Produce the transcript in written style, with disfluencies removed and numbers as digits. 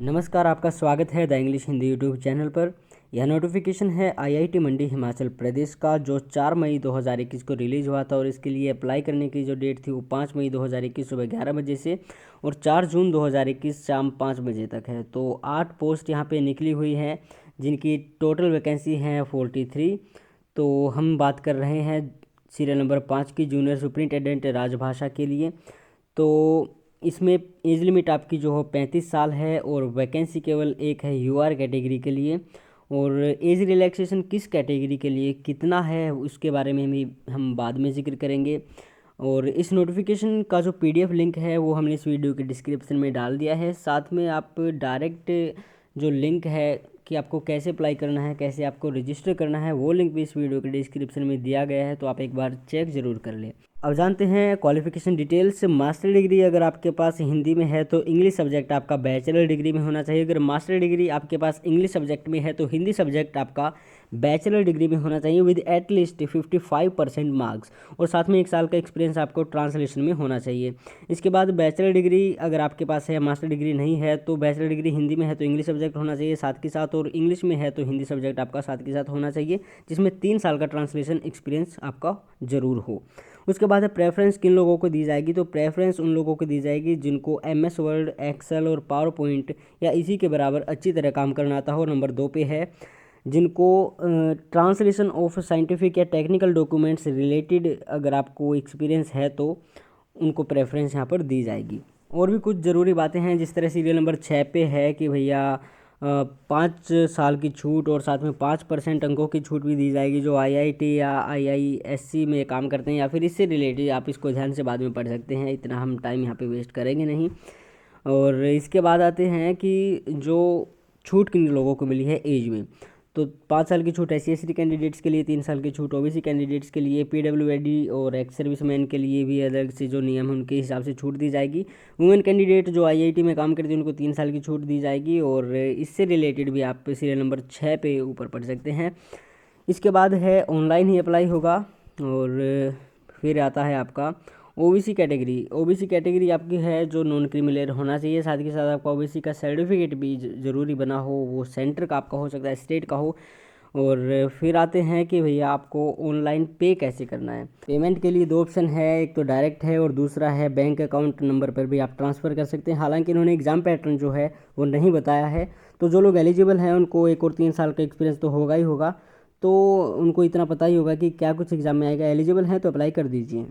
नमस्कार, आपका स्वागत है the English Hindi YouTube channel पर। यह नोटिफिकेशन है आईआईटी मंडी हिमाचल प्रदेश का, जो 4 मई 2021 को रिलीज़ हुआ था और इसके लिए अप्लाई करने की जो डेट थी वो 5 मई 2021 सुबह 11 बजे से और 4 जून 2021 शाम 5 बजे तक है। तो 8 पोस्ट यहाँ पे निकली हुई हैं, जिनकी टोटल वैकेंसी है 43। तो हम बात कर रहे हैं सीरियल नंबर 5 की, जूनियर सुपरिटेंडेंट राजभाषा के लिए। तो इसमें एज लिमिट आपकी जो हो 35 साल है और वैकेंसी केवल एक है यूआर कैटेगरी के लिए। और एज रिलैक्सेशन किस कैटेगरी के लिए कितना है उसके बारे में भी हम बाद में जिक्र करेंगे। और इस नोटिफिकेशन का जो पीडीएफ लिंक है वो हमने इस वीडियो के डिस्क्रिप्शन में डाल दिया है। साथ में आप डायरेक्ट जो लिंक है कि आपको कैसे अप्लाई करना है, कैसे आपको रजिस्टर करना है, वो लिंक भी इस वीडियो के डिस्क्रिप्शन में दिया गया है, तो आप एक बार चेक ज़रूर कर लें। अब जानते हैं क्वालिफिकेशन डिटेल्स। मास्टर डिग्री अगर आपके पास हिंदी में है तो इंग्लिश सब्जेक्ट आपका बैचलर डिग्री में होना चाहिए। अगर मास्टर डिग्री आपके पास इंग्लिश सब्जेक्ट में है तो हिंदी सब्जेक्ट आपका बैचलर डिग्री में होना चाहिए विद एटलीस्ट 55% मार्क्स। और साथ में 1 साल का एक्सपीरियंस आपको ट्रांसलेशन में होना चाहिए। इसके बाद बैचलर डिग्री अगर आपके पास है, मास्टर डिग्री नहीं है, तो बैचलर डिग्री हिंदी में है तो इंग्लिश सब्जेक्ट होना चाहिए साथ के साथ, और इंग्लिश में है तो हिंदी सब्जेक्ट आपका साथ के साथ होना चाहिए, जिसमें 3 साल का ट्रांसलेशन एक्सपीरियंस आपका ज़रूर हो। उसके बाद है प्रेफरेंस किन लोगों को दी जाएगी। तो प्रेफरेंस उन लोगों को दी जाएगी जिनको एमएस वर्ड, एक्सेल और पावर पॉइंट या इसी के बराबर अच्छी तरह काम करना आता हो। नंबर 2 पे है जिनको ट्रांसलेशन ऑफ साइंटिफिक या टेक्निकल डॉक्यूमेंट्स रिलेटेड अगर आपको एक्सपीरियंस है तो उनको प्रेफरेंस यहाँ पर दी जाएगी। और भी कुछ ज़रूरी बातें हैं, जिस तरह सीरियल नंबर 6 पे है कि भैया 5 साल की छूट और साथ में 5% अंकों की छूट भी दी जाएगी जो आईआईटी या आईआईएससी में काम करते हैं या फिर इससे रिलेटेड। आप इसको ध्यान से बाद में पढ़ सकते हैं, इतना हम टाइम यहाँ पे वेस्ट करेंगे नहीं। और इसके बाद आते हैं कि जो छूट किन लोगों को मिली है एज में। तो 5 साल की छूट SC/ST कैंडिडेट्स के लिए, 3 साल की छूट OBC कैंडिडेट्स के लिए, PWD और एक्स सर्विसमैन के लिए भी अलग से जो नियम है उनके हिसाब से छूट दी जाएगी। वुमेन कैंडिडेट जो IIT में काम करती है उनको 3 साल की छूट दी जाएगी। और इससे रिलेटेड भी आप सीरियल नंबर 6 पे ऊपर पढ़ सकते हैं। इसके बाद है ऑनलाइन ही अप्लाई होगा। और फिर आता है आपका OBC कैटेगरी। OBC कैटेगरी आपकी है जो नॉन क्रिमिनल होना चाहिए, साथ के साथ आपका OBC का सर्टिफिकेट भी ज़रूरी बना हो, वो सेंटर का आपका हो सकता है, स्टेट का हो। और फिर आते हैं कि भैया आपको ऑनलाइन पे कैसे करना है। पेमेंट के लिए 2 ऑप्शन है, एक तो डायरेक्ट है और दूसरा है बैंक अकाउंट नंबर पर भी आप ट्रांसफ़र कर सकते हैं। हालांकि इन्होंने एग्ज़ाम पैटर्न जो है वो नहीं बताया है। तो जो लोग एलिजिबल हैं उनको 1 और 3 साल का एक्सपीरियंस तो होगा ही होगा, तो उनको इतना पता ही होगा कि क्या कुछ एग्ज़ाम में आएगा। एलिजिबल हैं तो अप्लाई कर दीजिए।